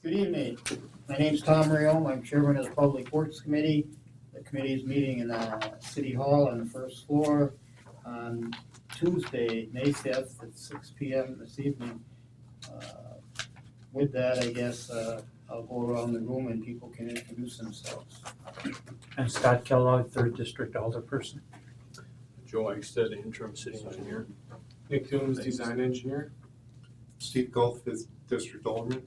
Good evening. My name's Tom Riom. I'm chairman of the Public Works Committee. The committee is meeting in City Hall on the first floor on Tuesday, May 5th at 6 p.m. this evening. With that, I guess I'll go around the room and people can introduce themselves. I'm Scott Kellogg, 3rd District Alderperson. Joe Eichstead, interim city engineer. Nick Toombs, design engineer. Steve Golf is district alderman.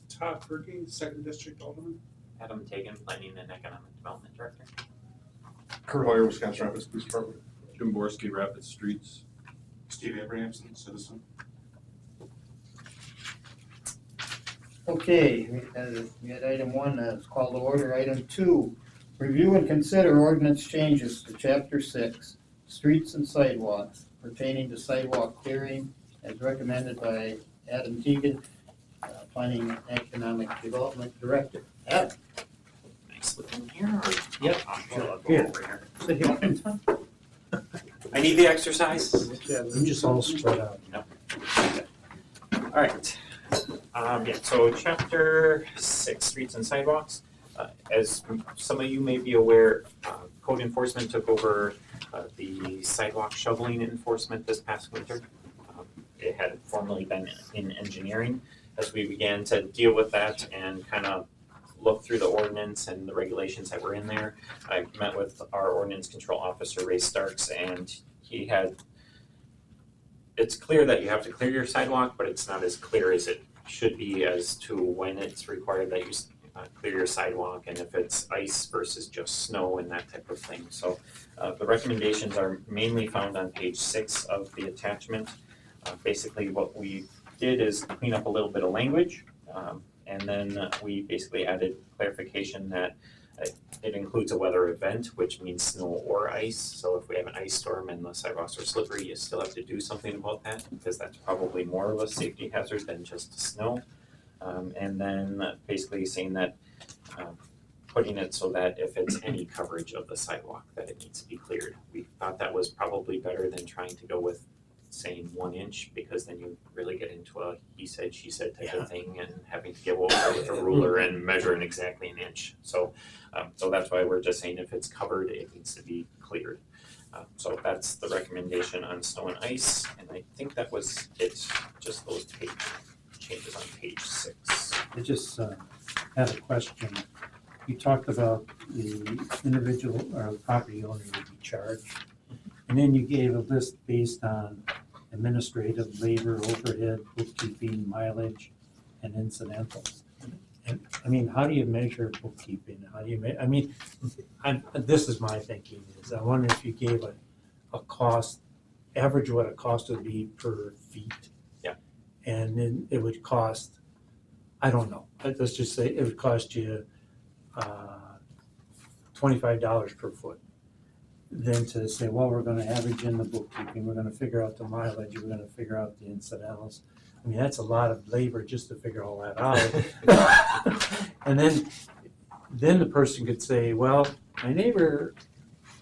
Todd Fergie, 2nd district alderman. Adam Tagan, Planning and Economic Development Director. Kurt Hoyer, Wisconsin Rapids Police Department. Jim Borski, Rapid Streets. Steve Abrahamson, citizen. Okay, we had item 1 that's called to order. Item 2, review and consider ordinance changes to Chapter 6, Streets and Sidewalks pertaining to sidewalk clearing as recommended by Adam Teagan, Planning and Economic Development Director. Adam? Nice looking here. Or, Yep. I'll go Here. over here. Sit here. I need the exercise. I'm just all spread out. All right. So chapter 6, streets and sidewalks. As some of you may be aware, code enforcement took over the sidewalk shoveling enforcement this past winter. It had formerly been in engineering. As we began to deal with that and kind of look through the ordinance and the regulations that were in there, I met with our ordinance control officer, Ray Starks, and it's clear that you have to clear your sidewalk, but it's not as clear as it should be as to when it's required that you clear your sidewalk and if it's ice versus just snow and that type of thing. So the recommendations are mainly found on page 6 of the attachment. Basically what we did is clean up a little bit of language, and then we basically added clarification that it includes a weather event, which means snow or ice. So if we have an ice storm and the sidewalks are slippery, you still have to do something about that because that's probably more of a safety hazard than just snow. And then basically saying that putting it so that if it's any coverage of the sidewalk that it needs to be cleared. We thought that was probably better than trying to go with saying 1 inch, because then you really get into a he said, she said type of thing and having to go over with a ruler and measure in exactly an inch. So that's why we're just saying if it's covered, it needs to be cleared. So that's the recommendation on snow and ice, and I think that was it, just those page changes on page 6. I just had a question. You talked about the individual or the property owner would be charged, and then you gave a list based on administrative, labor, overhead, bookkeeping, mileage, and incidentals. And I mean, how do you measure bookkeeping? How do you this is my thinking is I wonder if you gave a cost, average what a cost would be per feet. Yeah. And then it would cost, I don't know, let's just say it would cost you $25 per foot. Then to say, well, we're gonna average in the bookkeeping, we're gonna figure out the mileage, we're gonna figure out the incidentals. I mean, that's a lot of labor just to figure all that out. And then the person could say, well, my neighbor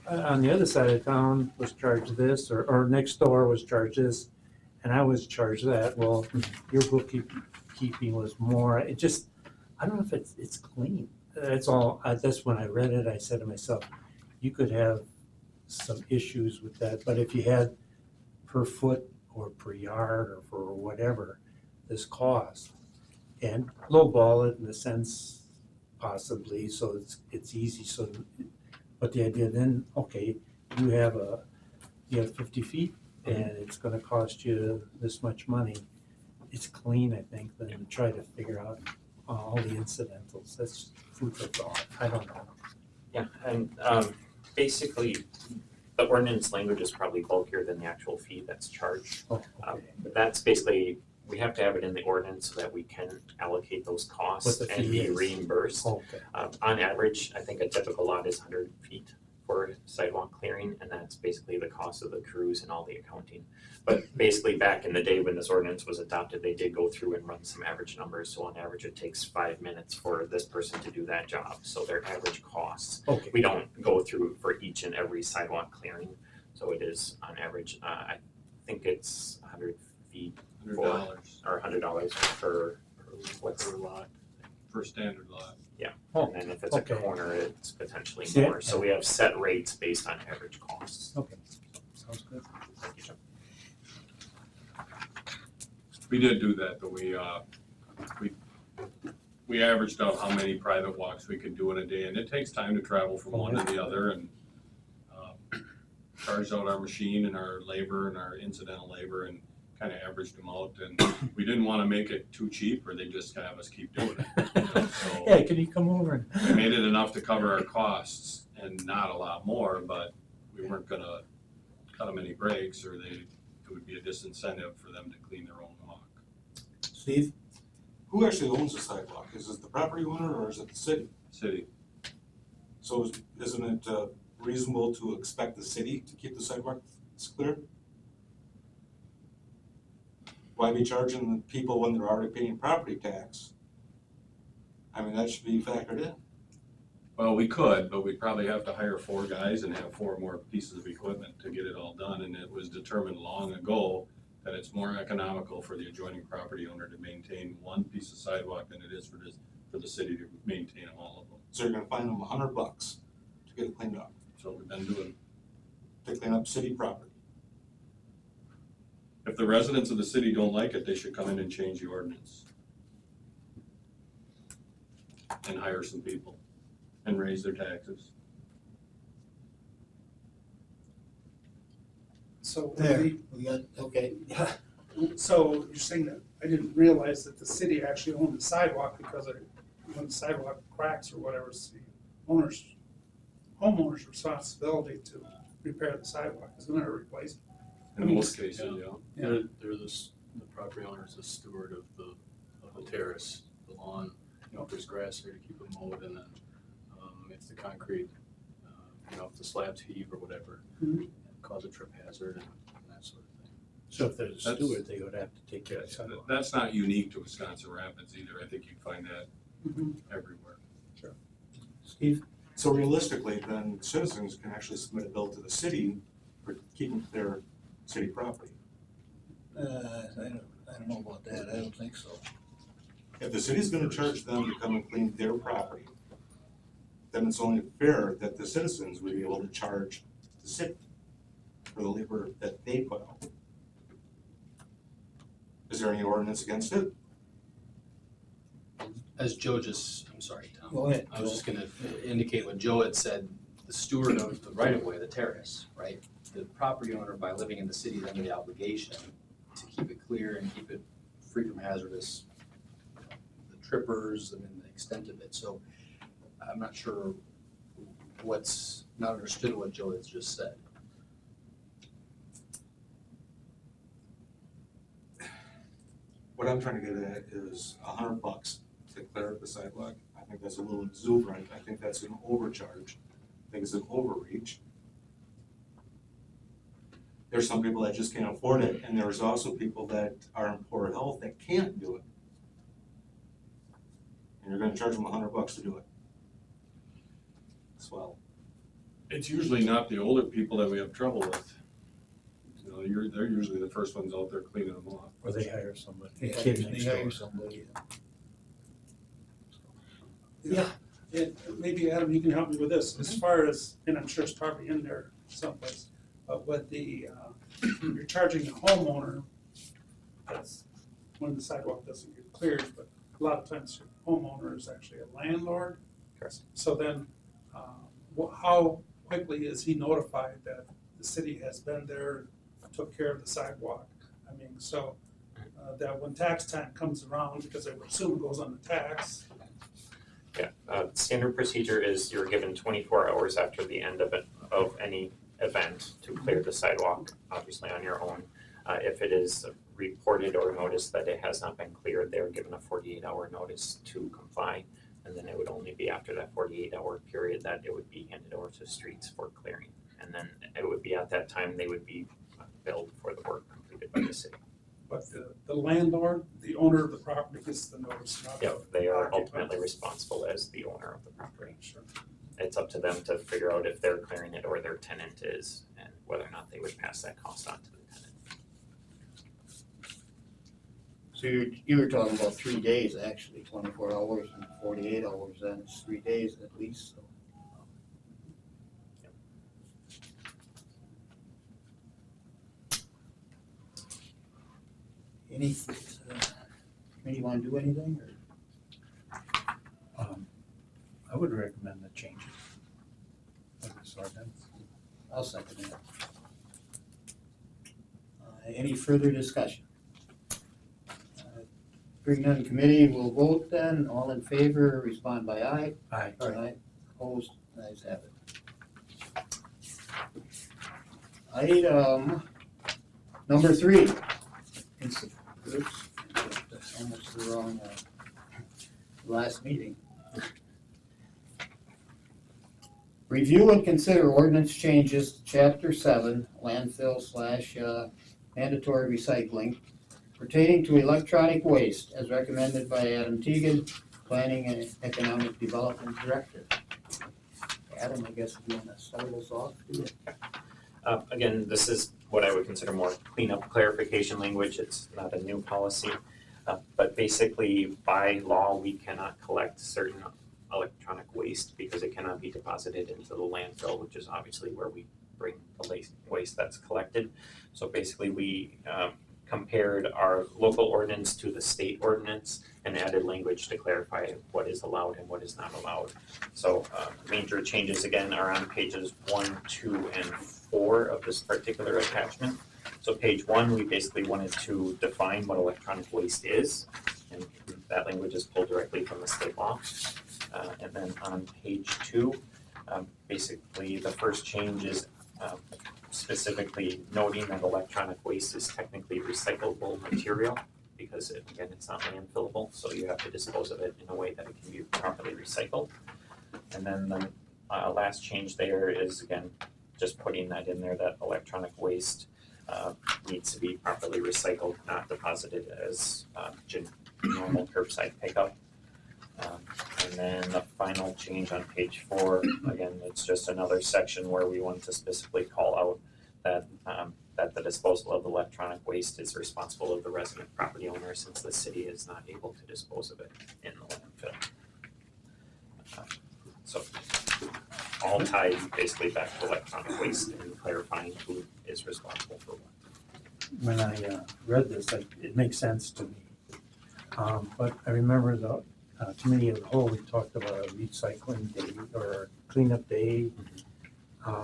on the other side of town was charged this, or next door was charged this, and I was charged that. Well, your bookkeeping was more, it just, I don't know if it's clean. That's all, that's when I read it, I said to myself, you could have some issues with that, but if you had per foot or per yard or for whatever this cost, and lowball it in a sense possibly, so it's easy. So, but the idea then, okay, you have 50 feet and it's going to cost you this much money. It's clean, I think, than to try to figure out all the incidentals. That's food for thought. I don't know. Yeah, and basically, the ordinance language is probably bulkier than the actual fee that's charged. Oh, okay. But that's basically, we have to have it in the ordinance so that we can allocate those costs What the and fee be is. reimbursed. Okay. On average, I think a typical lot is 100 feet for sidewalk clearing, and that's basically the cost of the crews and all the accounting. But basically, back in the day when this ordinance was adopted, they did go through and run some average numbers. So on average, it takes 5 minutes for this person to do that job. So their average costs. Okay. We don't go through for each and every sidewalk clearing. So it is on average, I think it's 100 feet $100. or $100 per What's- per lot, per standard lot. Oh, And then if it's a okay. corner, it's potentially See it? more. So we have set rates based on average costs. Okay, sounds good. We did do that, but we averaged out how many private walks we could do in a day, and it takes time to travel from one to the other, and charged out our machine and our labor and our incidental labor and kind of averaged them out, and we didn't want to make it too cheap, or they just have us keep doing it. You know, so Yeah, can you come over and? we made it enough to cover our costs and not a lot more, but we weren't gonna cut them any breaks, or it would be a disincentive for them to clean their own walk. Steve? Who actually owns the sidewalk? Is it the property owner or is it the city? City, So isn't it reasonable to expect the city to keep the sidewalks clear? Why be charging the people when they're already paying property tax? I mean, that should be factored in. well, we could, but we'd probably have to hire 4 guys and have 4 more pieces of equipment to get it all done, and it was determined long ago that it's more economical for the adjoining property owner to maintain 1 piece of sidewalk than it is for the city to maintain all of them. So you're gonna find them $100 to get it cleaned up, So we've been doing, to clean up city property. if the residents of the city don't like it, they should come in and change the ordinance. And hire some people and raise their taxes. So, There, we got, okay. so you're saying that I didn't realize that the city actually owned the sidewalk because when the sidewalk cracks or whatever, it's the homeowner's responsibility to repair the sidewalk, isn't it, or replace it? In most cases, yeah. They're the property owner's the steward of the terrace, the lawn, you know, if there's grass there to keep it mowed, and then, if the concrete, you know, if the slabs heave or whatever, Mhm. cause a trip hazard and that sort of thing. So if there's a That's- steward, they would have to take care of the sidewalk. That's not unique to Wisconsin Rapids either. I think you'd find that Mhm. everywhere. Steve? So realistically, then citizens can actually submit a bill to the city for keeping their city property. I don't know about that, I don't think so. If the city's gonna charge them to come and clean their property, then it's only fair that the citizens would be able to charge the city for the labor that they put out. Is there any ordinance against it? As Joe just, I'm sorry, Tom. Go ahead. I was just gonna indicate what Joe had said, the steward of the right of way, the terrace, right? The property owner, by living in the city, is under the obligation to keep it clear and keep it free from hazardous, the trippers and the extent of it. So I'm not sure what's not understood what Joe has just said. What I'm trying to get at is $100 to clear up the sidewalk. I think that's a little exuberant. I think that's an overcharge. I think it's an overreach. There's some people that just can't afford it, and there's also people that are in poor health that can't do it. And you're gonna charge them $100 to do it. Swell. It's usually not the older people that we have trouble with. You know, they're usually the first ones out there cleaning them off. Or they hire somebody, a Yeah, kid they next hire door. somebody. Yeah, and maybe Adam, you can help me with this, as far as, and I'm sure it's probably in there someplace, but with the, you're charging the homeowner, that's when the sidewalk doesn't get cleared, but a lot of times your homeowner is actually a landlord. Correct. So then, how quickly is he notified that the city has been there, took care of the sidewalk? I mean, so, that when tax time comes around, because I would assume it goes on the tax, Yeah, standard procedure is you're given 24 hours after the end of any event to clear the sidewalk, obviously on your own. If it is reported or noticed that it has not been cleared, they're given a 48-hour notice to comply. And then it would only be after that 48-hour period that it would be handed over to streets for clearing. And then it would be at that time they would be billed for the work completed by the city. but the landlord, the owner of the property gets the notice, not the Yep, they are occupant. ultimately responsible as the owner of the property. Sure. It's up to them to figure out if they're clearing it or their tenant is, and whether or not they would pass that cost on to the tenant. So you were talking about 3 days, actually, 24 hours and 48 hours, then it's 3 days at least, so. Any, committee wanna do anything, or? I would recommend the changes. of this ordinance. I'll second that. Any further discussion? Hearing none, committee will vote then, all in favor, respond by aye. Aye. Aye. Opposed, ayes have it. Item number 3. Oops, that's almost the wrong, last meeting. Review and consider ordinance changes to chapter 7, landfill / mandatory recycling pertaining to electronic waste as recommended by Adam Teagan, Planning and Economic Development Director. Adam, I guess you want to start us off? Again, this is what I would consider more cleanup clarification language. It's not a new policy. But basically, by law, we cannot collect certain electronic waste because it cannot be deposited into the landfill, which is obviously where we bring the waste that's collected. So basically, we compared our local ordinance to the state ordinance and added language to clarify what is allowed and what is not allowed. So major changes again are on pages 1, 2, and 4 of this particular attachment. So page 1, we basically wanted to define what electronic waste is, and that language is pulled directly from the state law. And then on page 2, basically the first change is specifically noting that electronic waste is technically recyclable material because again, it's not landfillable, so you have to dispose of it in a way that it can be properly recycled. And then the last change there is again, just putting that in there that electronic waste needs to be properly recycled, not deposited as normal curbside pickup. And then the final change on page 4, again, it's just another section where we want to specifically call out that that the disposal of electronic waste is responsible of the resident property owner since the city is not able to dispose of it in the landfill. So all tied basically back to electronic waste and clarifying who is responsible for what. When I read this, it makes sense to me. But I remember the committee of the whole, we talked about a recycling day or a cleanup day,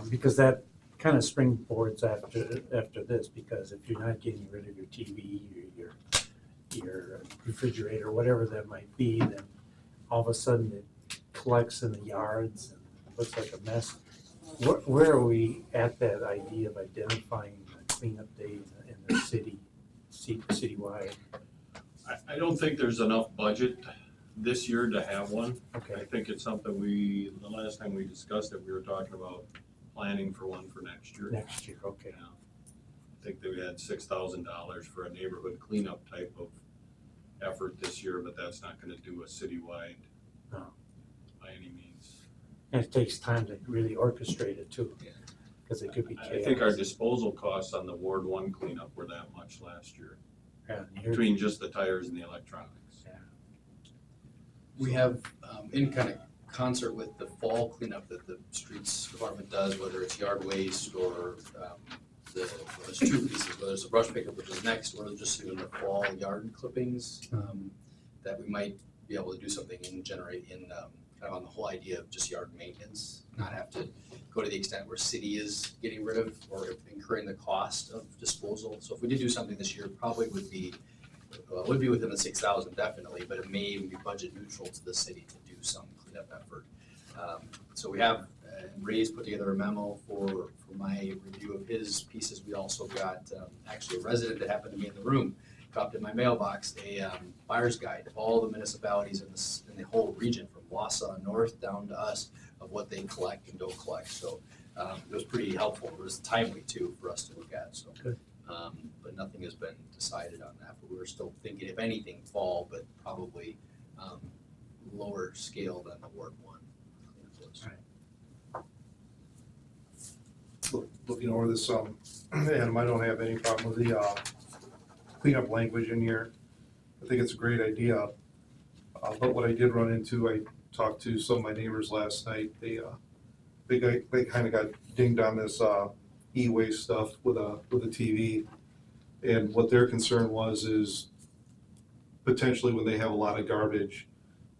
because that kind of springboards after this, because if you're not getting rid of your TV or your refrigerator, whatever that might be, then all of a sudden it collects in the yards and looks like a mess. Where are we at that idea of identifying a cleanup day in the citywide? I don't think there's enough budget this year to have one. Okay. I think it's something the last time we discussed it, we were talking about planning for one for next year. Next year, okay. Yeah. I think that we had $6,000 for a neighborhood cleanup type of effort this year, but that's not gonna do a citywide No. by any means. And it takes time to really orchestrate it too, because it could be chaos. I think our disposal costs on the Ward 1 cleanup were that much last year, Yeah, and you're- between just the tires and the electronics. We have, in kind of concert with the fall cleanup that the streets department does, whether it's yard waste or there's 2 pieces, whether it's a brush pickup, which is next, or just even the fall yard clippings, that we might be able to do something and generate in, kind of on the whole idea of just yard maintenance, not have to go to the extent where city is getting rid of or incurring the cost of disposal. So if we did do something this year, probably would be within the 6,000 definitely, but it may even be budget neutral to the city to do some cleanup effort. So we have, Ray's put together a memo for my review of his pieces. We also got actually a resident that happened to be in the room, dropped in my mailbox a buyer's guide of all the municipalities in the whole region from Wausau north down to us of what they collect and don't collect. So it was pretty helpful. It was timely too for us to look at. So. Good. But nothing has been decided on that, but we're still thinking, if anything, fall, but probably lower scale than the Ward 1. Looking over this, and I don't have any problem with the cleanup language in here. I think it's a great idea. But what I did run into, I talked to some of my neighbors last night, they kind of got dinged on this e-waste stuff with a TV. And what their concern was is potentially when they have a lot of garbage,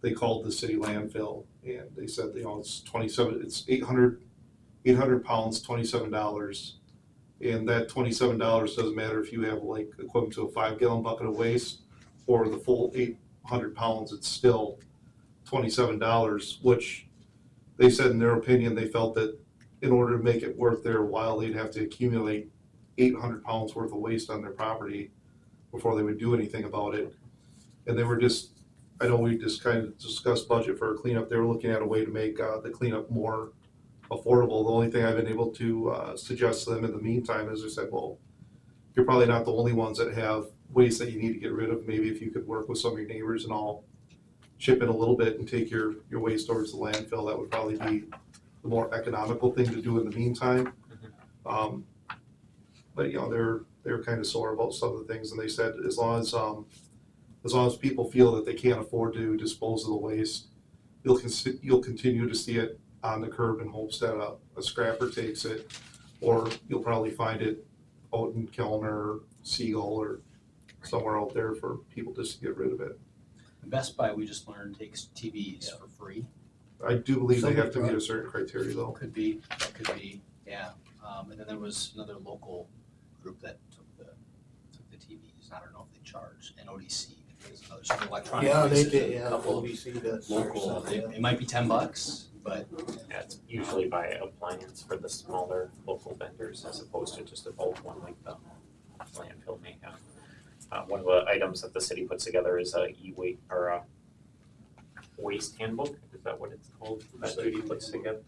they called the city landfill and they said, it's 800 pounds, $27. And that $27 doesn't matter if you have like equivalent to a 5-gallon bucket of waste or the full 800 pounds, it's still $27, which they said in their opinion, they felt that in order to make it worth their while, they'd have to accumulate 800 pounds worth of waste on their property before they would do anything about it. And they were I know we just kind of discussed budget for a cleanup. They were looking at a way to make the cleanup more affordable. The only thing I've been able to suggest to them in the meantime is I said, well, you're probably not the only ones that have waste that you need to get rid of. Maybe if you could work with some of your neighbors and all chip in a little bit and take your waste towards the landfill, that would probably be the more economical thing to do in the meantime. But you know, they're kind of sore about some of the things, and they said as long as people feel that they can't afford to dispose of the waste, you'll continue to see it on the curb in hopes that a scrapper takes it, or you'll probably find it out in Kellner or Seagull or somewhere out there for people just to get rid of it. Best Buy, we just learned, takes TVs for free. I do believe they have to meet a certain criteria though. That could be, yeah. And then there was another local group that took the TVs. I don't know if they charge, and ODC is another sort of electronic. Yeah, they devices, did, a yeah, couple of OBC does. local, it might be $10, but Yeah, it's usually by appliance for the smaller local vendors as opposed to just a bulk one like the landfill may have. One of the items that the city puts together is a e-waste or a waste handbook, is that what it's called? That Judy puts together.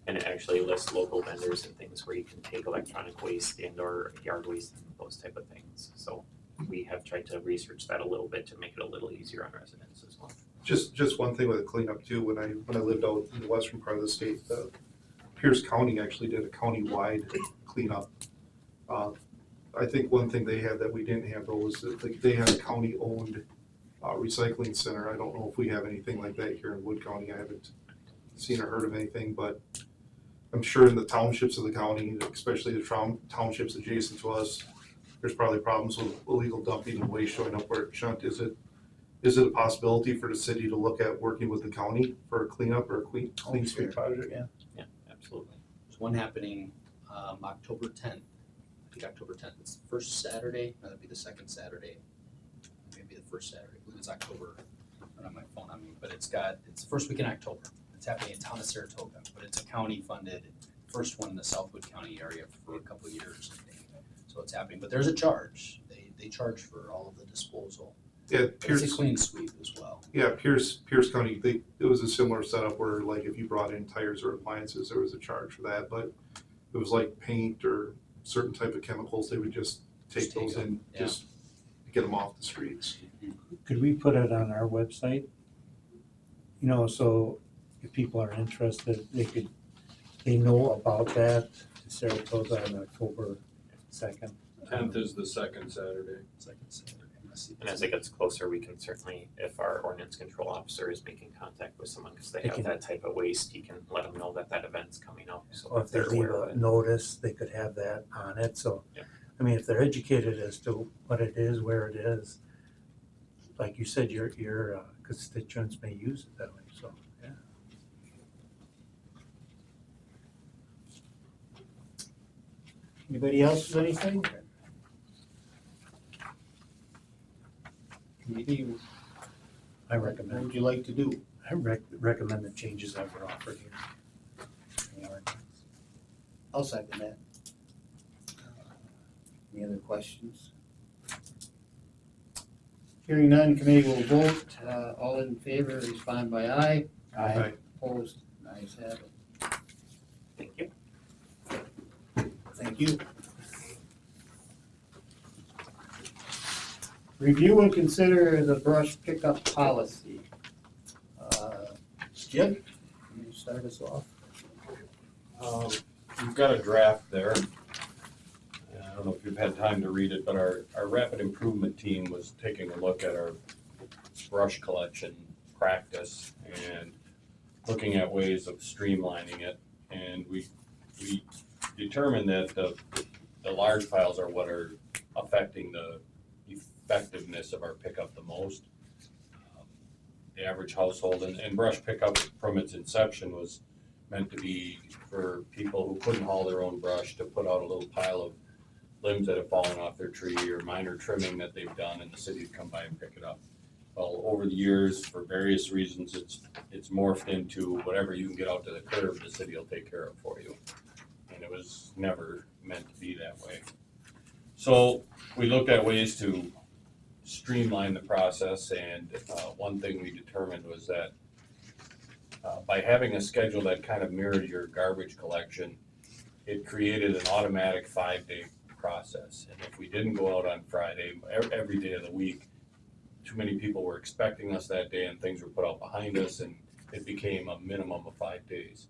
And it actually lists local vendors and things where you can take electronic waste and or yard waste and those type of things. So we have tried to research that a little bit to make it a little easier on residents as well. Just one thing with the cleanup too, when I lived out in the western part of the state, Pierce County actually did a county-wide cleanup. I think one thing they had that we didn't have though was that they had a county-owned recycling center. I don't know if we have anything like that here in Wood County. I haven't seen or heard of anything, but I'm sure in the townships of the county, especially the townships adjacent to us, there's probably problems with illegal dumping and waste showing up where it shouldn't. Is it a possibility for the city to look at working with the county for a cleanup or a clean sweep project? Yeah. Yeah, absolutely. there's one happening October 10th. I think October 10th. It's the first Saturday. No, that'd be the second Saturday. Maybe the first Saturday. I believe it's October. I don't have my phone on me, but it's the first week in October. It's happening in town of Saratoga, but it's a county-funded, first one in the Southwood County area for a couple of years, I think. So it's happening, but there's a charge. They charge for all of the disposal. Yeah, But it's a clean sweep as well. Yeah, Pierce County, it was a similar setup where like if you brought in tires or appliances, there was a charge for that, but it was like paint or certain type of chemicals, they would just take those in, yeah. just get them off the streets. Could we put it on our website? You know, so if people are interested, they know about that in Saratoga on October 2nd. 10th is the second Saturday. Second Saturday. Let's see. And as it gets closer, we can certainly, if our ordinance control officer is making contact with someone, because they They have can- that type of waste, he can let them know that event's coming up, so Or if if they they're leave aware of a it. notice, they could have that on it, so. Yeah. I mean, if they're educated as to what it is, where it is, like you said, your constituents may use it that way, so, yeah. Anybody else with anything? Maybe, I what recommend, would you like to do? I recommend the changes that were offered here. I'll second that. Any other questions? Hearing none, committee will vote. All in favor, respond by aye. Aye. Opposed, ayes have it. Thank you. Thank you. Review and consider the brush pickup policy. Jim, can you start us off? You've got a draft there. I don't know if you've had time to read it, but our rapid improvement team was taking a look at our brush collection practice and looking at ways of streamlining it. And we determined that the large piles are what are affecting the effectiveness of our pickup the most. The average household, and brush pickup from its inception was meant to be for people who couldn't haul their own brush, to put out a little pile of limbs that have fallen off their tree or minor trimming that they've done, and the city would come by and pick it up. Well, over the years, for various reasons, it's morphed into whatever you can get out to the curb, the city will take care of for you. And it was never meant to be that way. So we looked at ways to streamline the process, and one thing we determined was that by having a schedule that kind of mirrored your garbage collection, it created an automatic 5-day process. And if we didn't go out on Friday, every day of the week, too many people were expecting us that day and things were put out behind us, and it became a minimum of 5 days.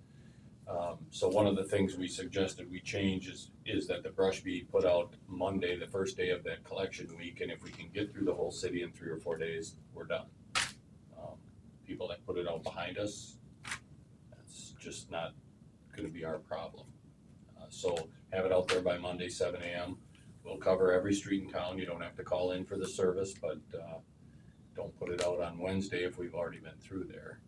So one of the things we suggested we change is that the brush be put out Monday, the first day of that collection week, and if we can get through the whole city in 3 or 4 days, we're done. People that put it out behind us, that's just not gonna be our problem. So have it out there by Monday, 7 a.m. We'll cover every street in town. You don't have to call in for the service, but don't put it out on Wednesday if we've already been through there.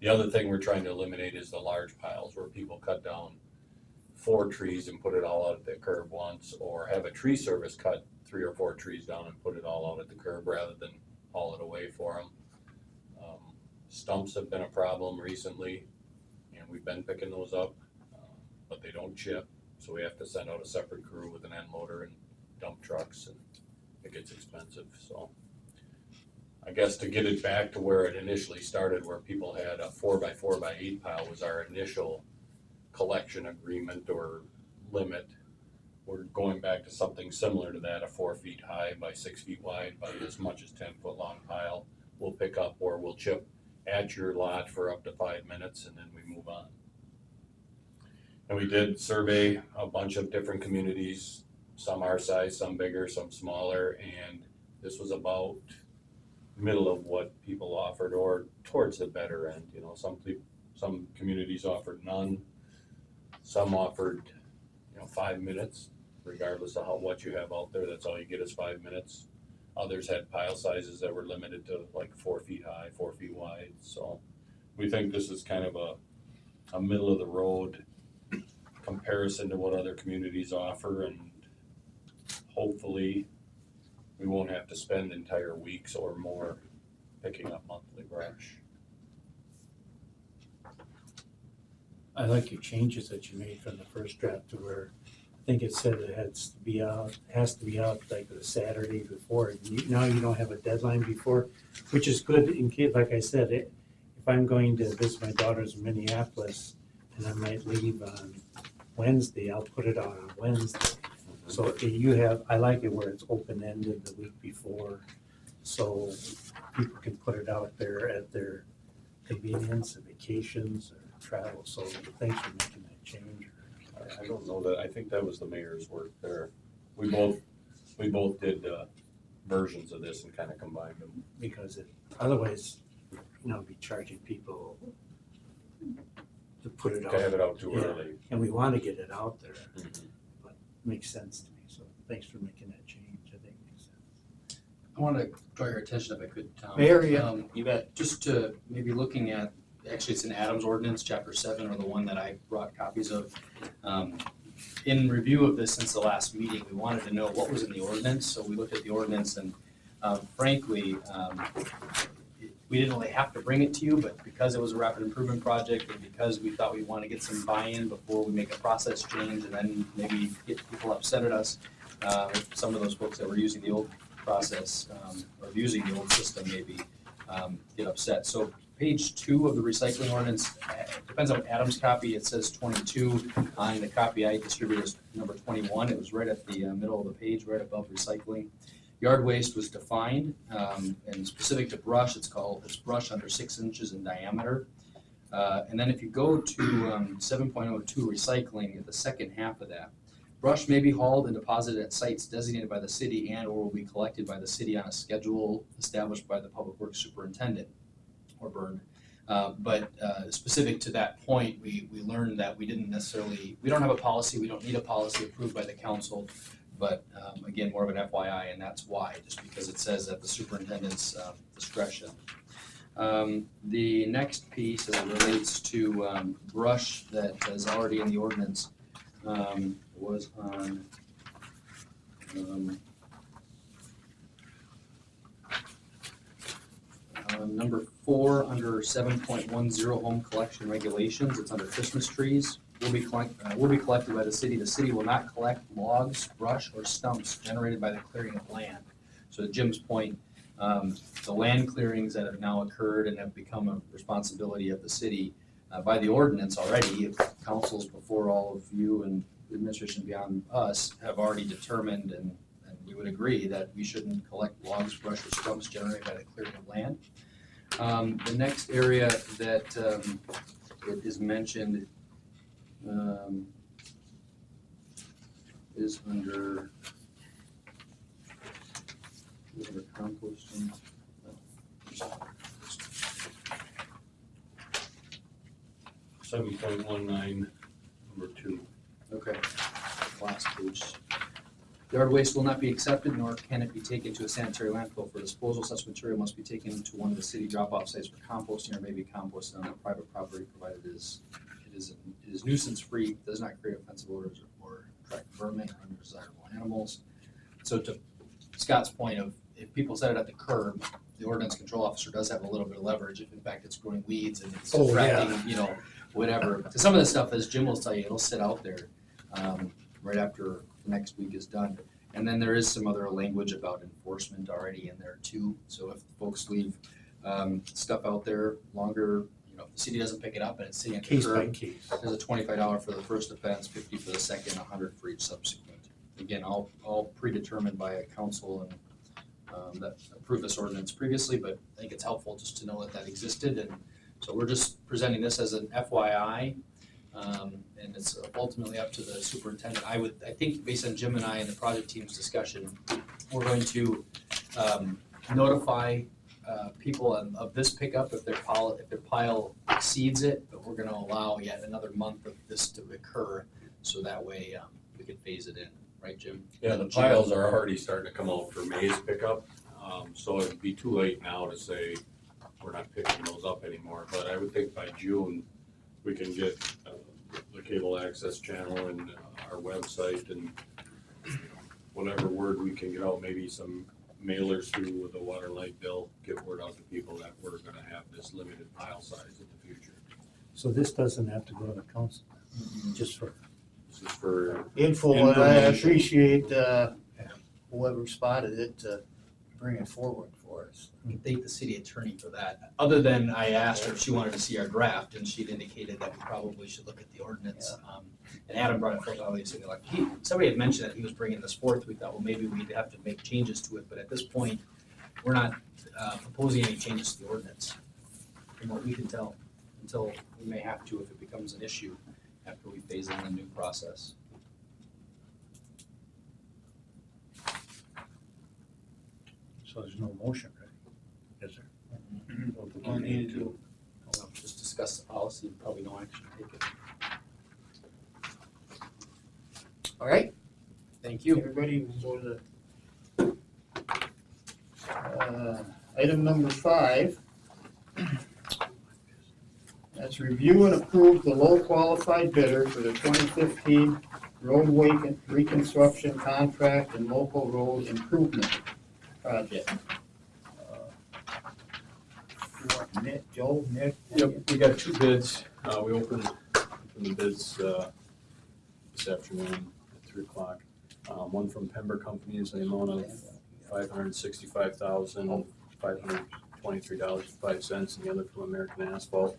The other thing we're trying to eliminate is the large piles where people cut down 4 trees and put it all out at the curb once, or have a tree service cut 3 or 4 trees down and put it all out at the curb rather than haul it away for them. Stumps have been a problem recently, and we've been picking those up, but they don't chip, so we have to send out a separate crew with an end loader and dump trucks, and it gets expensive. So I guess to get it back to where it initially started, where people had a 4x4x8 pile was our initial collection agreement or limit. We're going back to something similar to that, a 4 feet high by 6 feet wide by as much as 10 foot long pile. We'll pick up, or we'll chip at your lot for up to 5 minutes, and then we move on. And we did survey a bunch of different communities, some our size, some bigger, some smaller, and this was about middle of what people offered, or towards the better end. You know, some communities offered none, some offered 5 minutes, regardless of what you have out there. That's all you get is 5 minutes. Others had pile sizes that were limited to like 4 feet high, 4 feet wide. So we think this is kind of a middle of the road comparison to what other communities offer, and hopefully we won't have to spend entire weeks or more picking up monthly brush. I like your changes that you made from the first draft to where I think it said it has to be out like the Saturday before. Now you don't have a deadline before, which is good in case, like I said, if I'm going to visit my daughters in Minneapolis and I might leave on Wednesday, I'll put it out on Wednesday. So I like it where it's open-ended the week before, so people can put it out there at their convenience, or vacations, or travel. So thanks for making that change. I don't know that, I think that was the mayor's work there. We both did versions of this and kind of combined them. Because otherwise, be charging people to put it out. To have it out too Yeah. early. And we want to get it out there, Mhm. but it makes sense to me. So thanks for making that change. I think it makes sense. I want to draw your attention if I could, Tom. Mayor, yeah, you bet. Just to maybe looking at, actually it's in Adams ordinance, chapter 7, or the one that I brought copies of. In review of this since the last meeting, we wanted to know what was in the ordinance, so we looked at the ordinance, and frankly, we didn't really have to bring it to you, but because it was a rapid improvement project, and because we thought we want to get some buy-in before we make a process change, and then maybe get people upset at us, some of those folks that were using the old process, or using the old system maybe, get upset. So page 2 of the recycling ordinance, depends on Adam's copy, it says 22. On the copy I distributed is number 21. It was right at the middle of the page, right above recycling. Yard waste was defined, and specific to brush, it's brush under 6 inches in diameter. And then if you go to 7.02 recycling, at the second half of that, Brush may be hauled and deposited at sites designated by the city and or will be collected by the city on a schedule established by the Public Works Superintendent or burned. But specific to that point, we learned that we don't have a policy, we don't need a policy approved by the council, but again, more of an FYI, and that's why, just because it says at the superintendent's discretion. The next piece as it relates to brush that is already in the ordinance was on number 4 under 7.10 home collection regulations. It's under Christmas trees. Will be collected by the city. The city will not collect logs, brush, or stumps generated by the clearing of land. So to Jim's point, the land clearings that have now occurred and have become a responsibility of the city by the ordinance already, if councils before all of you and the administration beyond us have already determined, and we would agree that we shouldn't collect logs, brush, or stumps generated by the clearing of land. The next area that it is mentioned is under composting. 7.19, number 2. Okay, last page. Yard waste will not be accepted, nor can it be taken to a sanitary landfill for disposal. Such material must be taken to one of the city drop-off sites for composting or may be composted on a private property, provided it is nuisance-free, does not create offensive odors or attract vermin or undesirable animals. So to Scott's point of, if people set it at the curb, the ordinance control officer does have a little bit of leverage if in fact it's growing weeds and it's attracting, whatever. So some of the stuff, as Jim will tell you, it'll sit out there right after the next week is done. And then there is some other language about enforcement already in there too. So if folks leave stuff out there longer, if the city doesn't pick it up and it's sitting at the Case by curb, case. there's a $25 for the first offense, 50 for the second, 100 for each subsequent. Again, all predetermined by a council and that approved this ordinance previously, but I think it's helpful just to know that existed. And so we're just presenting this as an FYI, and it's ultimately up to the superintendent. I think based on Jim and I and the project team's discussion, we're going to notify people of this pickup if their pile exceeds it, but we're gonna allow yet another month of this to occur, so that way we can phase it in, right, Jim? Yeah, the piles are already starting to come out for May's pickup, so it'd be too late now to say we're not picking those up anymore, but I would think by June, we can get the cable access channel and our website and whatever word we can get out, maybe some mailers through with the water light bill, get word out to people that we're gonna have this limited pile size in the future. So this doesn't have to go to the council, just for, This is for, Info, and I Information. appreciate whoever spotted it to bring it forward for us. I thank the city attorney for that. Other than I asked her if she wanted to see our draft, and she'd indicated that we probably should look at the ordinance. And Adam brought it forth, obviously, somebody had mentioned that he was bringing this forth. We thought, well, maybe we'd have to make changes to it, but at this point, we're not proposing any changes to the ordinance, from what we can tell, until we may have to if it becomes an issue after we phase in the new process. so there's no motion, right? Is there? Don't need to. We'll just discuss the policy and probably no action taken. All right, Thank you. everybody, we'll go to item number 5. That's review and approve the low qualified bidder for the 2015 roadway reconstruction contract and local road improvement project. Nick, Joe, Nick? yep, we got 2 bids. We opened the bids this afternoon at 3 o'clock. One from Pember Companies, the amount of $565,523.05, and the other from American Asphalt,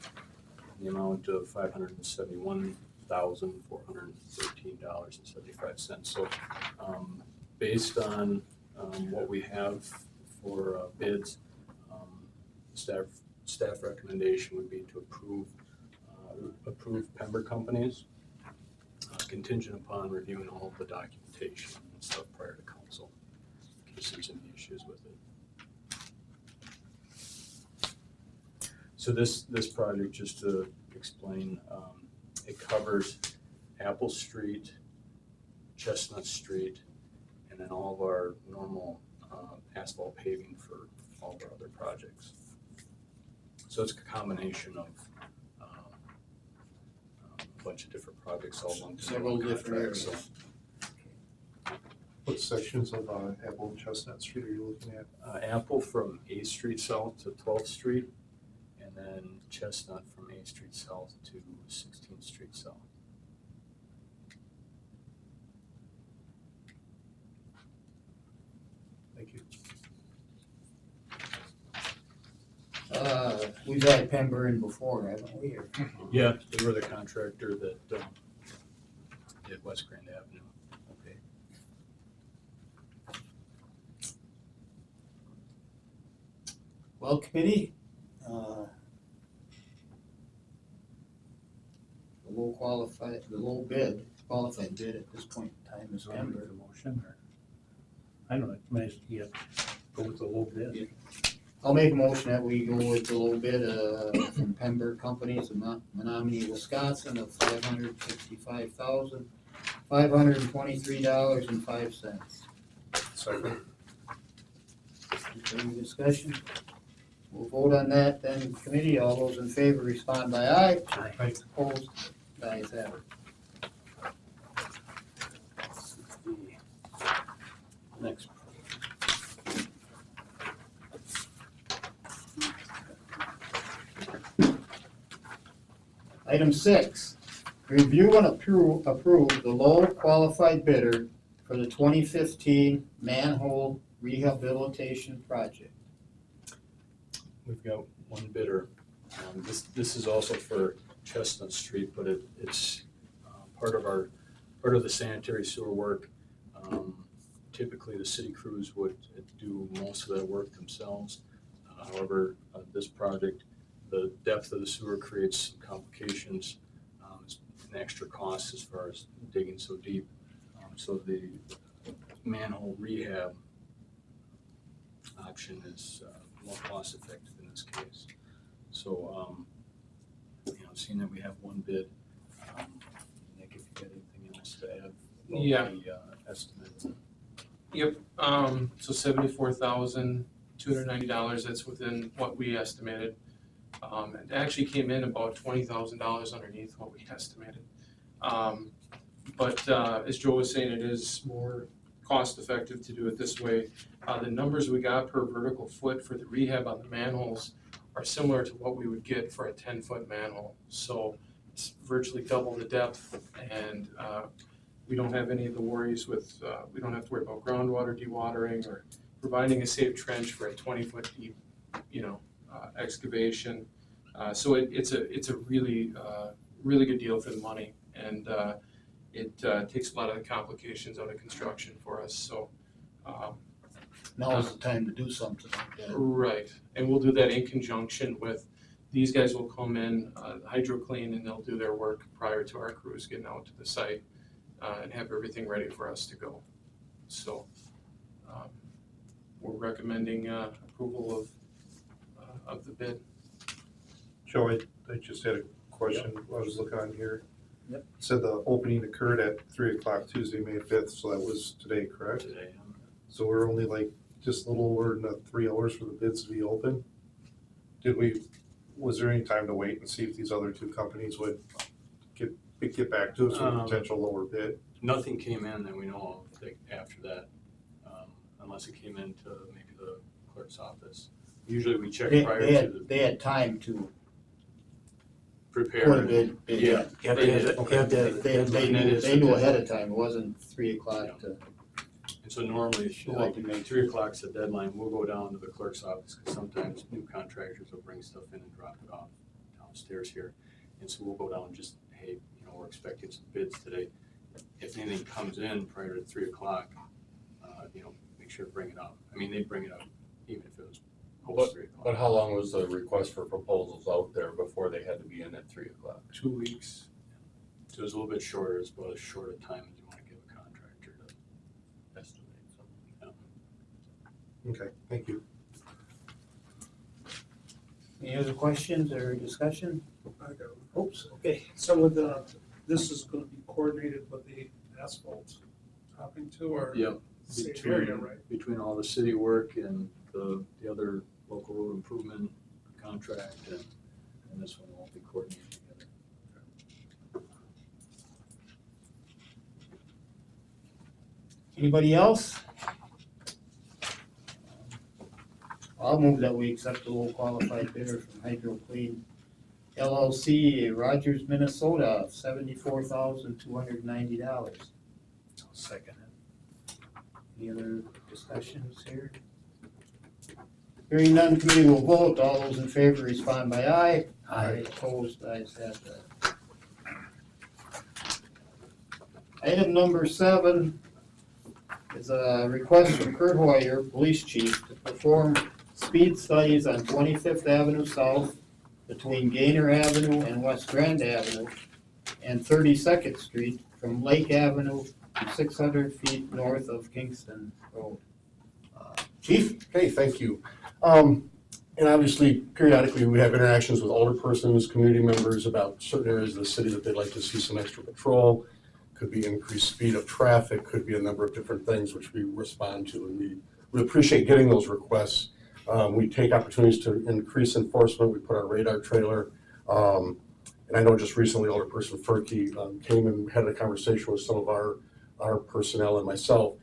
the amount of $571,413.75. So, based on what we have for bids, staff recommendation would be to approve Pember Companies. contingent upon reviewing all of the documentation and stuff prior to council, in case there's any issues with it. So this project, just to explain, it covers Apple Street, Chestnut Street, and then all of our normal asphalt paving for all of our other projects. So it's a combination of a bunch of different projects all lumped into Several one different contract, so. areas. What sections of Apple and Chestnut Street are you looking at? Apple from 8th Street South to 12th Street, and then Chestnut from 8th Street South to 16th Street South. Thank you. We've had Pember in before, haven't we? Or- Yeah, they were the contractor that did West Grand Avenue. Okay. Well, committee, the low bid, qualified bid at this point in time is So I make Pember. a motion, or? I don't know, maybe, yeah, go with a little bit. Yeah. I'll make a motion that we go with the low bid, from Pember Companies of Menominee, Wisconsin of $565,523.05. Second. Any discussion? We'll vote on that then, committee, all those in favor respond by aye. Aye. Opposed, the ayes have it. Next. Item 6, review and approve the low qualified bidder for the 2015 manhole rehabilitation project. We've got one bidder. This is also for Chestnut Street, but it's part of the sanitary sewer work. Typically, the city crews would do most of that work themselves. However, this project, the depth of the sewer creates some complications. It's an extra cost as far as digging so deep. So the manhole rehab option is more cost effective in this case. So, seeing that we have one bid, Nick, if you got anything else to add? about Yeah. The estimate. Yep, so $74,290, that's within what we estimated. It actually came in about $20,000 underneath what we estimated. But as Joe was saying, it is more cost effective to do it this way. The numbers we got per vertical foot for the rehab on the manholes are similar to what we would get for a 10-foot manhole. So it's virtually double the depth, and we don't have any of the worries with, we don't have to worry about groundwater dewatering or providing a safe trench for a 20-foot deep, excavation. So it's a really, really good deal for the money, and it takes a lot of the complications out of construction for us, so. Now is the time to do something like that. Right, and we'll do that in conjunction with, these guys will come in, hydro clean, and they'll do their work prior to our crews getting out to the site, and have everything ready for us to go. So, we're recommending approval of the bid. Joe, I just had a question. I was looking on here. Yep. It said the opening occurred at 3:00 Tuesday, May 5th, so that was today, correct? Today. So we're only just a little over than 3 hours for the bids to be open. Was there any time to wait and see if these other two companies would get back to us with a potential lower bid? Nothing came in that we know of after that, unless it came into maybe the clerk's office. Usually we check prior to They had time to prepare. put a bid in. Yeah. Yeah, They knew ahead of time, it wasn't 3:00 to. And so normally, Go like up and make- 3:00 is the deadline, we'll go down to the clerk's office, because sometimes new contractors will bring stuff in and drop it off downstairs here. And so we'll go down and just, hey, we're expecting some bids today. If anything comes in prior to 3:00, make sure to bring it up. I mean, they bring it up even if it was post 3:00. But how long was the request for proposals out there before they had to be in at 3:00? 2 weeks. So it's a little bit shorter, it's about as short a time as you wanna give a contractor to estimate something, yeah. Okay, thank you. Any other questions or discussion? I got one. Oops, okay. So with the, this is gonna be coordinated with the asphalt topping too, or? Yep, Same area, between, right? between all the city work and the other local road improvement contract and this one will be coordinated together. Anybody else? I'll move that we accept the low qualified bidder from Hydro Clean LLC, Rogers, Minnesota, $74,290. I'll second it. Any other discussions here? Hearing none, committee will vote. All those in favor respond by aye. Aye. Opposed, ayes have that. Item number 7 is a request from Kurt Hoyer, Police Chief, to perform speed studies on 25th Avenue South between Gaynor Avenue and West Grand Avenue and 32nd Street from Lake Avenue to 600 feet north of Kingston Road. Chief? Okay, thank you. And obviously, periodically, we have interactions with alderpersons, community members about certain areas of the city that they'd like to see some extra patrol. Could be increased speed of traffic, could be a number of different things which we respond to, and we appreciate getting those requests. We take opportunities to increase enforcement. We put our radar trailer. And I know just recently Alderperson Furkey came and had a conversation with some of our personnel and myself.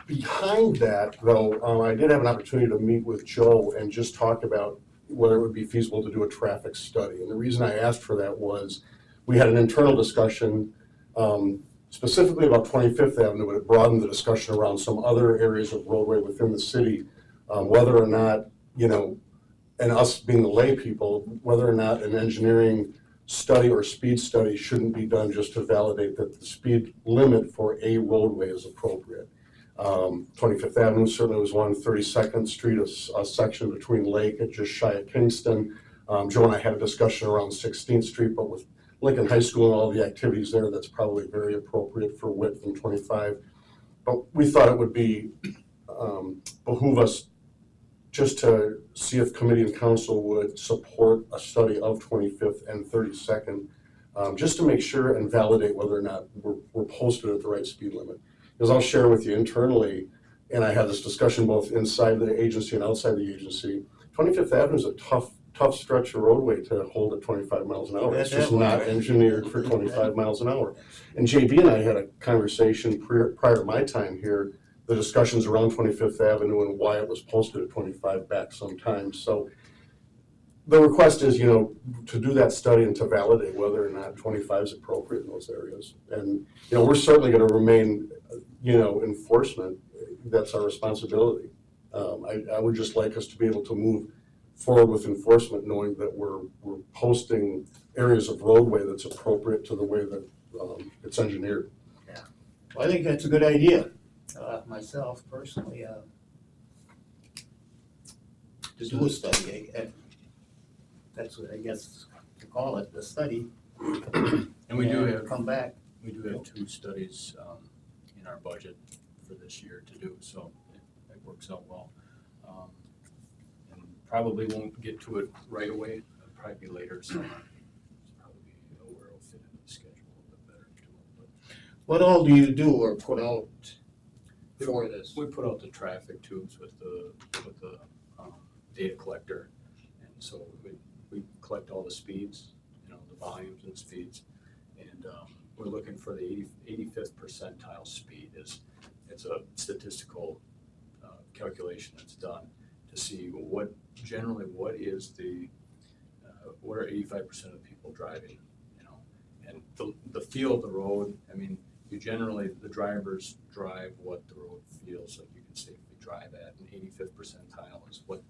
Behind that, though, I did have an opportunity to meet with Joe and just talk about whether it would be feasible to do a traffic study. And the reason I asked for that was we had an internal discussion specifically about 25th Avenue, but it broadened the discussion around some other areas of roadway within the city, whether or not, you know, and us being the lay people, whether or not an engineering study or speed study shouldn't be done just to validate that the speed limit for a roadway is appropriate. 25th Avenue certainly was one, 32nd Street, a section between Lake and just shy of Kingston. Joe and I had a discussion around 16th Street, but with Lincoln High School and all the activities there, that's probably very appropriate for width in 25. But we thought it would be behoove us just to see if committee and council would support a study of 25th and 32nd, just to make sure and validate whether or not we're posted at the right speed limit. Because I'll share with you internally, and I had this discussion both inside the agency and outside the agency, 25th Avenue is a tough stretch of roadway to hold at 25 miles an hour. It's just not engineered for 25 miles an hour. And JB and I had a conversation prior to my time here, the discussions around 25th Avenue and why it was posted at 25 back sometimes. So the request is, you know, to do that study and to validate whether or not 25 is appropriate in those areas. And, you know, we're certainly going to remain, you know, enforcement. That's our responsibility. I would just like us to be able to move forward with enforcement, knowing that we're posting areas of roadway that's appropriate to the way that it's engineered. Yeah, well, I think that's a good idea. Myself personally, to do a study, that's what I guess to call it, the study. And we do have, come back. we do have 2 studies in our budget for this year to do, so it works out well. And probably won't get to it right away, it'll probably be later, so it's probably where it'll fit in the schedule a little bit better to do it. But What all do you do or put out for this? we put out the traffic tubes with the data collector, and so we collect all the speeds, you know, the volumes and speeds, and we're looking for the 85th percentile speed. It's a statistical calculation that's done to see what is the what are 85% of people driving, you know, and the feel of the road. I mean, you generally, the drivers drive what the road feels like you can safely drive at, and 85th percentile is what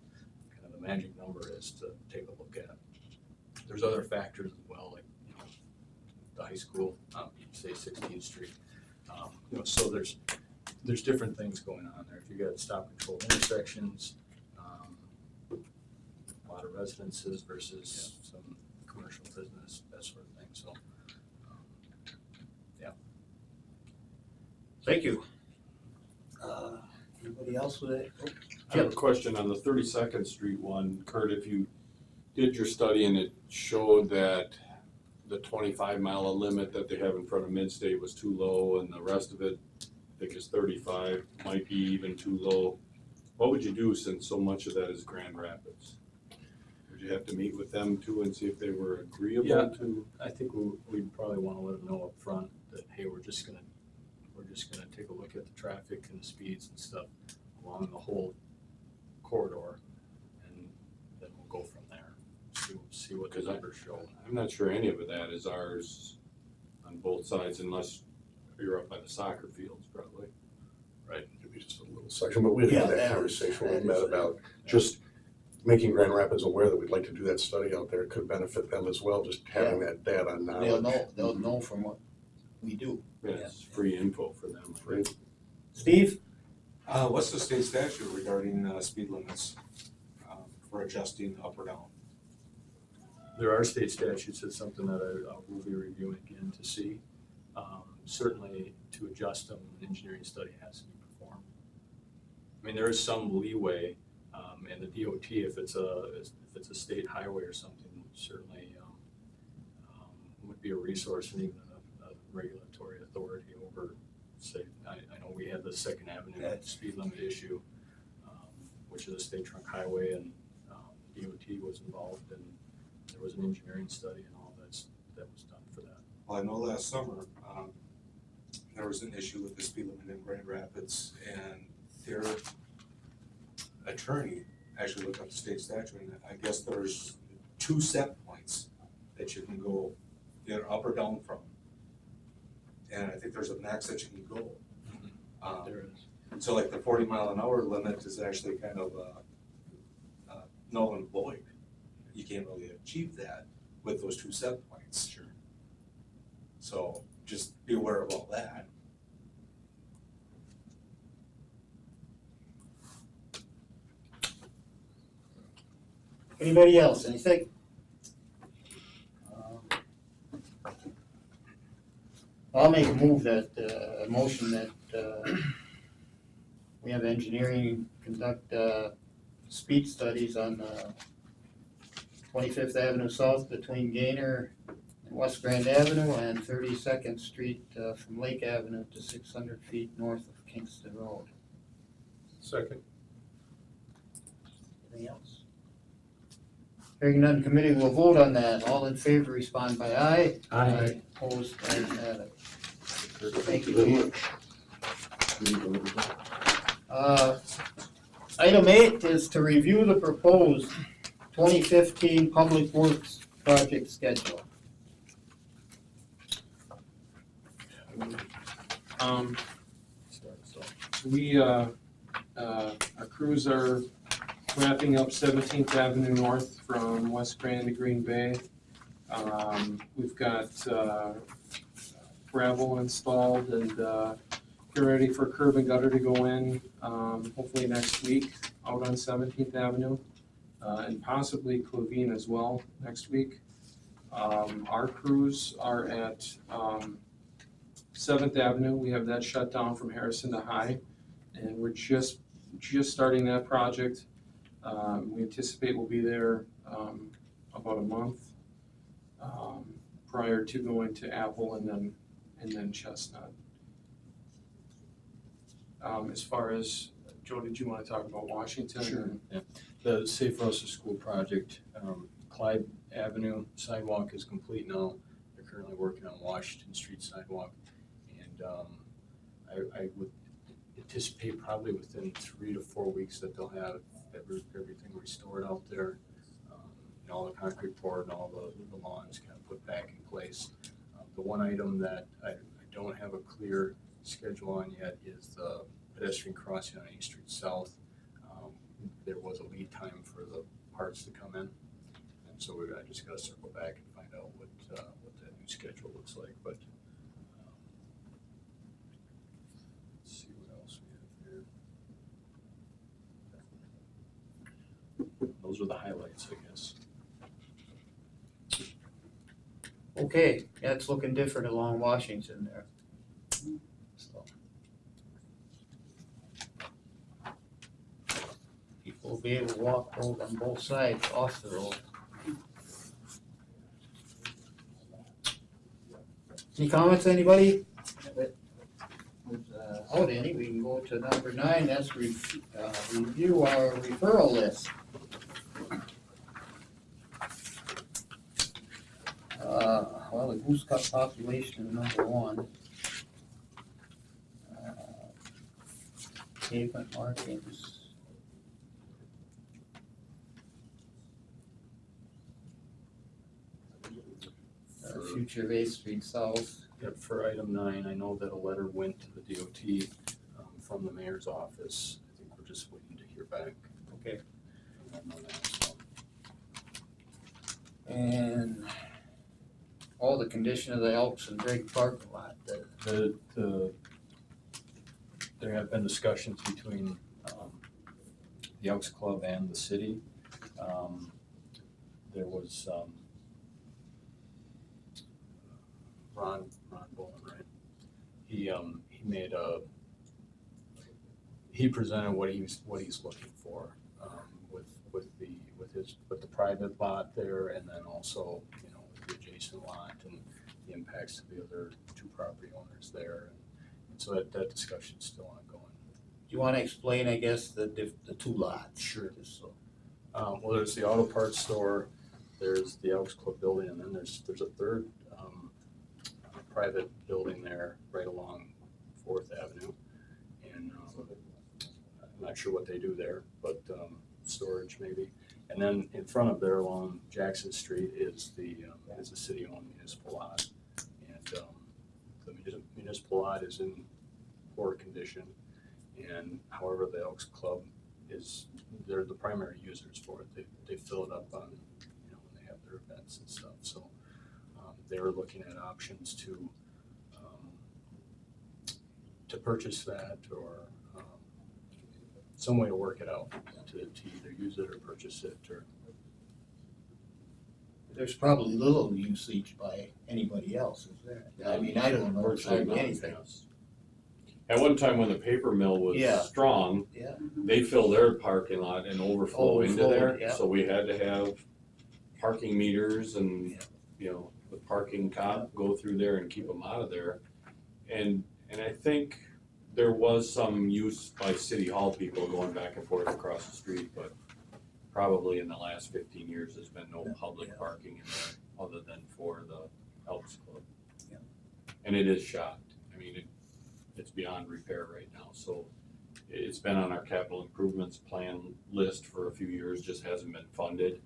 kind of the magic number is to take a look at. There's other factors as well, like, you know, the high school, say 16th Street, you know, so there's different things going on there. If you got stop control intersections, a lot of residences versus some commercial business, that sort of thing. So Thank you. Anybody else with it? I have a question on the 32nd Street one. Kurt, if you did your study and it showed that the 25-mile limit that they have in front of Midstate was too low and the rest of it, I think is 35, might be even too low, what would you do since so much of that is Grand Rapids? Would you have to meet with them too and see if they were agreeable Yeah. to? I think we'd probably wanna let them know up front that, hey, we're just gonna take a look at the traffic and the speeds and stuff along the whole corridor, and then we'll go from there, see what the numbers show. I'm not sure any of that is ours on both sides unless you're up by the soccer fields probably. Maybe just a little section, but we had Yeah, that that- conversation with that Matt is- about just making Grand Rapids aware that we'd like to do that study out there. It could benefit them as well, just having that data and knowledge. They'll know from what we do. Yeah, it's free info for them. Right. Steve? What's the state statute regarding speed limits for adjusting up or down? There are state statutes, it's something that I will be reviewing again to see. Certainly to adjust them, an engineering study has to be performed. I mean, there is some leeway, and the DOT, if it's a state highway or something, certainly would be a resource and even a regulatory authority over, say, I know we had the Second Avenue speed limit issue, which is a state trunk highway, and DOT was involved, and there was an engineering study and all that was done for that. Well, I know last summer, there was an issue with the speed limit in Grand Rapids, and their attorney actually looked up the state statute, and I guess there's 2 set points that you can go either up or down from. And I think there's a max that you can go. There is. So like the 40-mile-an-hour limit is actually kind of null and void. You can't really achieve that with those 2 set points. Sure. So just be aware of all that. Anybody else, anything? I'll make a motion that we have engineering conduct speed studies on 25th Avenue South between Gaynor and West Grand Avenue and 32nd Street from Lake Avenue to 600 feet north of Kingston Road. Second. Anything else? Hearing none, committee will vote on that. All in favor, respond by aye. Aye. Opposed, ayes have it. Thank you, Chief. Item 8 is to review the proposed 2015 Public Works project schedule. Our crews are wrapping up 17th Avenue North from West Grand to Green Bay. We've got gravel installed and get ready for curb and gutter to go in, hopefully next week out on 17th Avenue, and possibly Clovine as well next week. Our crews are at 7th Avenue. We have that shut down from Harrison to High, and we're just starting that project. We anticipate we'll be there about a month prior to going to Apple and then Chestnut. As far as, Joe, did you want to talk about Washington? Sure. Yeah. The Safe Routes to School project, Clyde Avenue sidewalk is complete now. They're currently working on Washington Street sidewalk. And I would anticipate probably within 3 to 4 weeks that they'll have everything restored out there. And all the concrete poured and all the lawns kind of put back in place. The one item that I don't have a clear schedule on yet is the pedestrian crossing on East Street South. There was a lead time for the parts to come in, and so I just got to circle back and find out what that new schedule looks like. But let's see what else we have here. Those are the highlights, I guess. Okay, yeah, it's looking different along Washington there. So, be able to walk both on both sides off the road. Any comments, anybody? Without any, we can go to number 9, that's review our referral list. Well, the Goose Cup population is number 1. Pavement markings. Future of 8th Street South. Yep, for item 9, I know that a letter went to the DOT from the mayor's office. I think we're just waiting to hear back. Okay. On that, so. And all the condition of the Elks and Drake parking lot. There have been discussions between the Elks Club and the city. There was Ron Bowen, right? He presented what he's looking for with the private lot there, and then also with the adjacent lot and the impacts to the other 2 property owners there, and so that discussion's still ongoing. Do you want to explain, I guess, the 2 lots? Sure. Just so. Well, there's the auto parts store, there's the Elks Club building, and then there's a third private building there right along 4th Avenue. And I'm not sure what they do there, but storage maybe. And then in front of there along Jackson Street is the city-owned municipal lot. And the municipal lot is in poor condition. And however, the Elks Club they're the primary users for it. They fill it up on, when they have their events and stuff. So they were looking at options to purchase that, or some way to work it out to either use it or purchase it, or There's probably little usage by anybody else, is there? I mean, I don't know Unfortunately, anything. yes. At one time when the paper mill was Yeah. strong, Yeah. they fill their parking lot and overflow into Overflow, there. yeah. So we had to have parking meters and, Yeah. the parking cop go through there and keep them out of there. And I think there was some use by city hall people going back and forth across the street, but probably in the last 15 years, there's been no public parking in there other than for the Elks Club. Yeah. And it is shot. I mean, it's beyond repair right now, so it's been on our capital improvements plan list for a few years, just hasn't been funded.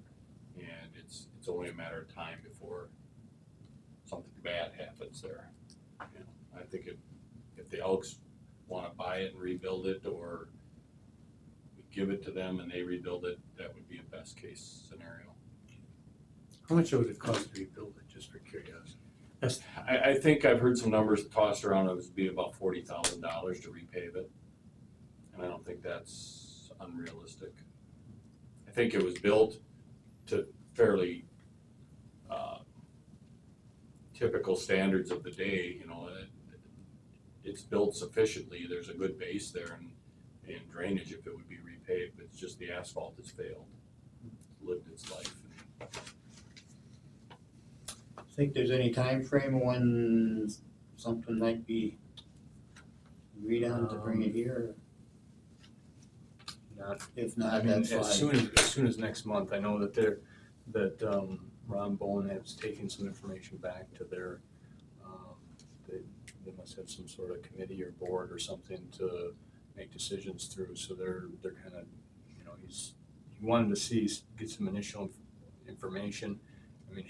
And it's only a matter of time before something bad happens there. I think if the Elks wanna buy it and rebuild it, or we give it to them and they rebuild it, that would be a best case scenario. How much would it cost to rebuild it, just for curiosity? I think I've heard some numbers tossed around, it would be about $40,000 to repave it. And I don't think that's unrealistic. I think it was built to fairly typical standards of the day, it's built sufficiently, there's a good base there and drainage if it would be repaved, it's just the asphalt has failed, lived its life. Think there's any time frame when something might be agreed on to bring it here? not. If I not, mean, that's as fine. soon as next month, I know that Ron Bowen has taken some information back to their, they must have some sort of committee or board or something to make decisions through, so they're kind of, he wanted to get some initial information. I mean,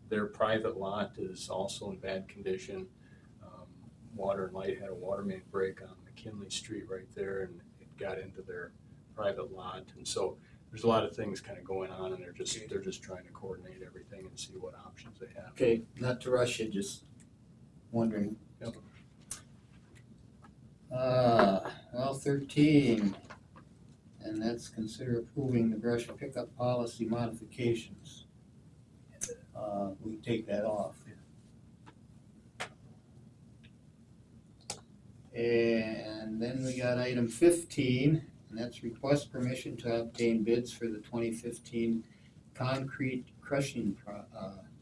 their private lot is also in bad condition. Water and Light had a water main break on McKinley Street right there, and it got into their private lot, and so there's a lot of things kind of going on, and they're just trying to coordinate everything and see what options they have. Okay, not to rush you, just wondering. Yep. Well, 13, and that's consider approving the brush pickup policy modifications. We take that off. And then we got item 15, and that's request permission to obtain bids for the 2015 concrete crushing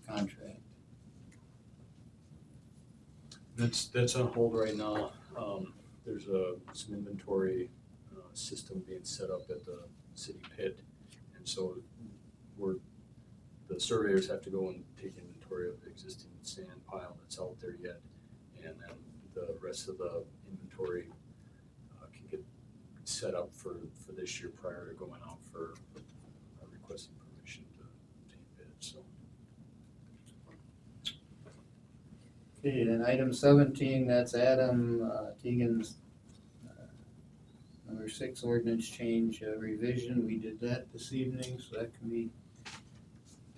contract. That's on hold right now. There's some inventory system being set up at the city pit. And so the surveyors have to go and take inventory of the existing sand pile that's out there yet. And then the rest of the inventory can get set up for this year prior to going out for requesting permission to obtain bids, so. Okay, then item 17, that's Adam Teagan's number 6 ordinance change revision. We did that this evening, so that can be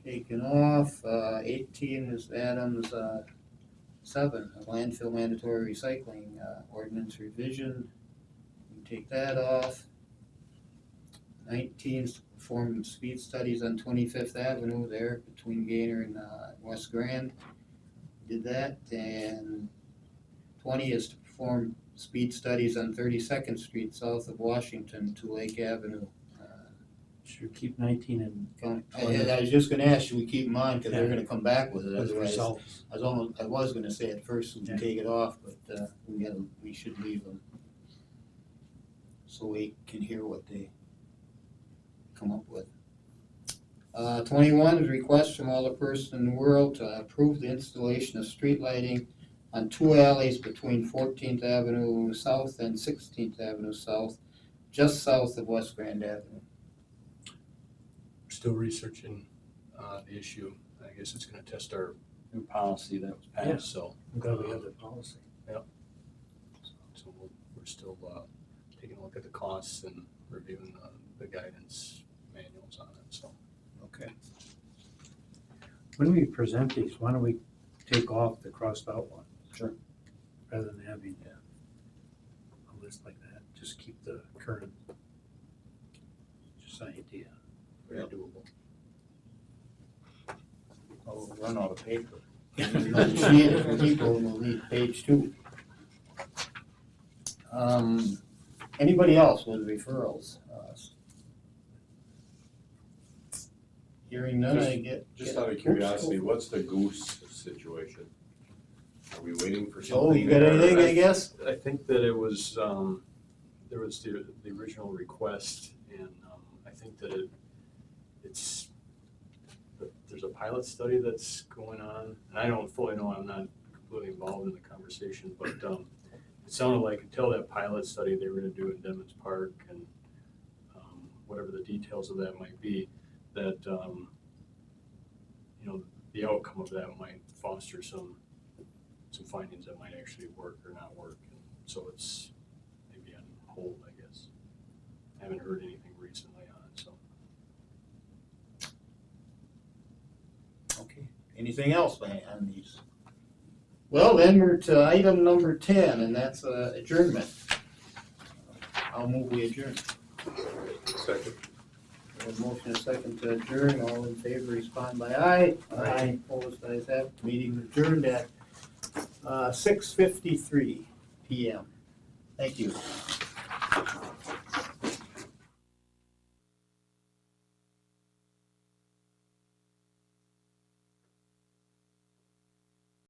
taken off. 18 is Adam's 7, a landfill mandatory recycling ordinance revision. We take that off. 19 is to perform speed studies on 25th Avenue there between Gaynor and West Grand. Did that. And 20 is to perform speed studies on 32nd Street south of Washington to Lake Avenue. Should keep 19 and I was just gonna ask, should we keep them on, because they're gonna come back with it, with otherwise, results. I was gonna say at first, we can take it off, but, we should leave them. So we can hear what they come up with. 21 is request from all the person in the world to approve the installation of street lighting on 2 alleys between 14th Avenue South and 16th Avenue South, just south of West Grand Avenue. Still researching the issue. I guess it's gonna test our new policy that was passed, so. I'm glad we have the policy. So we're still taking a look at the costs and reviewing the guidance manuals on it, so. Okay. When we present these, why don't we take off the crossed out one? Sure. Rather than having a list like that, just keep the current, just an idea. Very doable. Oh, we'll run out of paper. People will need page 2. Anybody else with referrals? Hearing none, I get. Just out of curiosity, what's the goose situation? Are we waiting for something? Oh, you got anything, I guess? I think that it was, there was the original request, and I think that there's a pilot study that's going on, and I don't fully know, I'm not completely involved in the conversation, but it sounded like until that pilot study they were gonna do in Devon's Park, and whatever the details of that might be, that the outcome of that might foster some findings that might actually work or not work, and so it's maybe on hold, I guess. I haven't heard anything recently on it, so. Okay, anything else on these? Well, then we're to item number 10, and that's adjournment. I'll move we adjourn. Second. We have a motion and a second to adjourn. All in favor, respond by aye. Aye. Opposed, ayes have. Meeting adjourned at 6:53 PM. Thank you.